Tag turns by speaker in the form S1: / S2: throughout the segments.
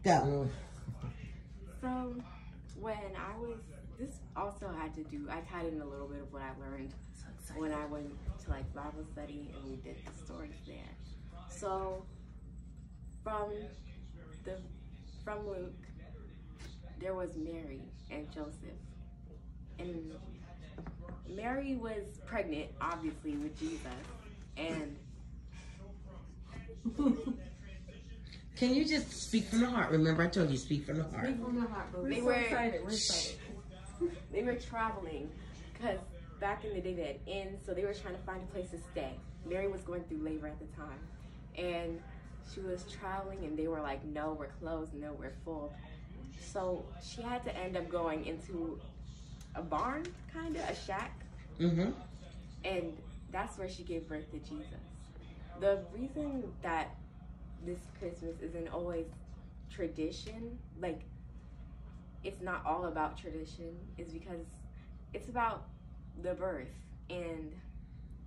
S1: Go.
S2: So, when I was, this also had to do, I tied in a little bit of what I learned when I went to like Bible study and we did the stories there. So, from Luke, there was Mary and Joseph. And Mary was pregnant, obviously, with Jesus. And
S1: can you just speak from the heart? Remember, I told you, speak from the heart.
S3: Speak from the heart, but
S2: They
S3: we're so excited. We're excited.
S2: They were traveling because back in the day they had inns, so they were trying to find a place to stay. Mary was going through labor at the time, and she was traveling, and they were like, "No, we're closed. No, we're full." So she had to end up going into a barn, kind of a shack, and that's where she gave birth to Jesus. The reason that this Christmas isn't always tradition, like it's not all about tradition, is because it's about the birth and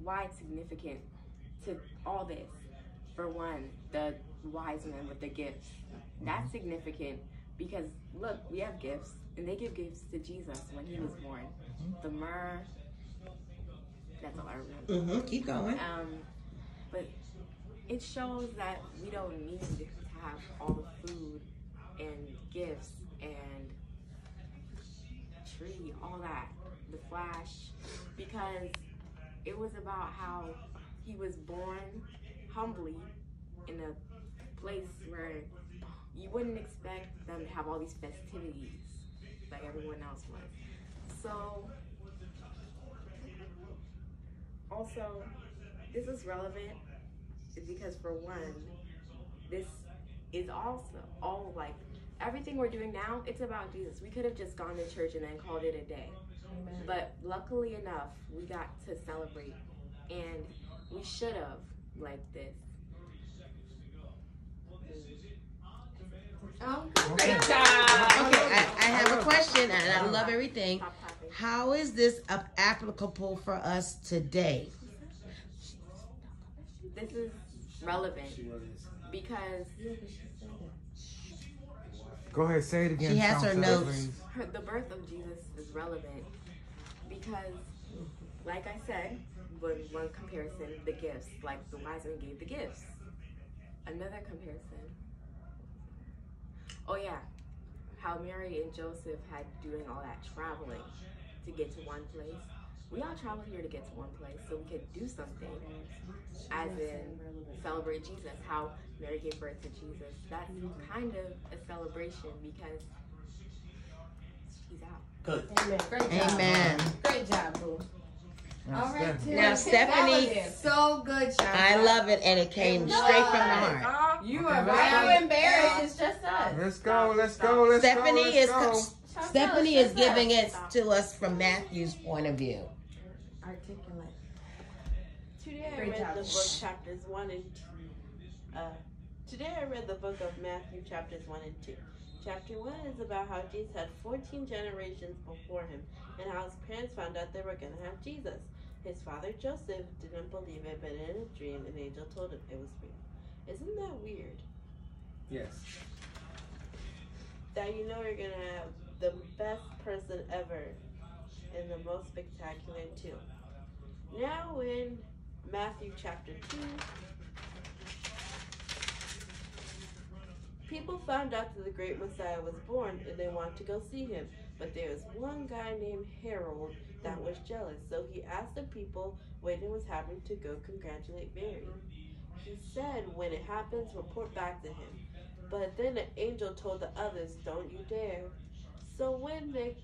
S2: why it's significant to all this. For one, the wise men with the gifts. That's significant because look, we have gifts and they give gifts to Jesus when he was born. The myrrh, that's all I remember.
S1: Keep going.
S2: But it shows that we don't need to have all the food and gifts and tree, all that, the flash, because it was about how he was born humbly in a place where you wouldn't expect them to have all these festivities like everyone else was. So, also, this is relevant is because for one, this is also all like everything we're doing now, it's about Jesus. We could have just gone to church and then called it a day. Amen. But luckily enough, we got to celebrate, and we should have like this.
S3: Oh,
S1: great job. Okay, I have a question, and I love everything. How is this applicable for us today?
S2: This is relevant because
S4: go ahead, say it again.
S1: She has her notes.
S2: The birth of Jesus is relevant because, like I said, with one comparison, the gifts, like the wise men gave the gifts. Another comparison, oh yeah, how Mary and Joseph had doing all that traveling to get to one place. We all travel here to get to one place so we could do something, as in celebrate Jesus, how Mary gave birth to Jesus. That's kind of a celebration because he's out.
S5: Good.
S3: Amen. Great job.
S1: Amen.
S3: Great job, boo. All right,
S1: now Stephanie,
S3: so good, Sean.
S1: I love it, and it came straight from the heart.
S3: You are right. Embarrassed. It's just us.
S4: Let's go. Let's go. Let's go.
S1: Stephanie is giving it to us from Matthew's point of view.
S3: Articulate.
S6: Today I read the book chapters 1 and 2. Today I read the book of Matthew chapters 1 and 2. Chapter 1 is about how Jesus had 14 generations before him and how his parents found out they were going to have Jesus. His father Joseph didn't believe it, but in a dream an angel told him it was real. Isn't that weird?
S5: Yes.
S6: That you know you're going to have the best person ever and the most spectacular too. Now in Matthew chapter 2, people found out that the great Messiah was born and they wanted to go see him. But there was one guy named Harold that was jealous, so he asked the people when it was happening to go congratulate Mary. He said when it happens, report back to him. But then the angel told the others, don't you dare. So when they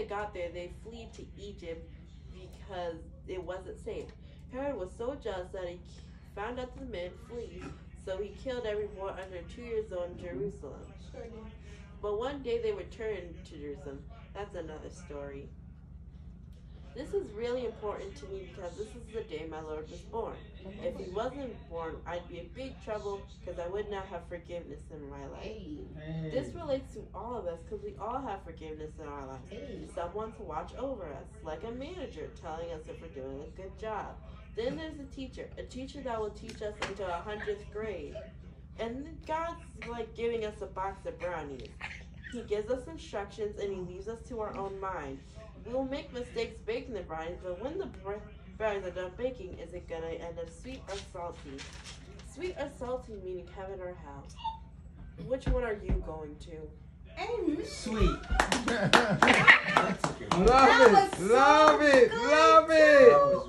S6: got there, they fled to Egypt because it wasn't safe. Herod was so jealous that he found out the men flee, so he killed every boy under 2 years old in Jerusalem. But one day they returned to Jerusalem. That's another story. This is really important to me because this is the day my Lord was born. If he wasn't born, I'd be in big trouble because I would not have forgiveness in my life. This relates to all of us because we all have forgiveness in our lives. Someone to watch over us, like a manager telling us if we're doing a good job. Then there's a teacher that will teach us until 100th grade. And God's like giving us a box of brownies. He gives us instructions and he leaves us to our own mind. We'll make mistakes baking the brownies, but when the brownies are done baking, is it going to end up sweet or salty? Sweet or salty meaning heaven or hell. Which one are you going to?
S5: Sweet.
S4: Love it, love it, love it.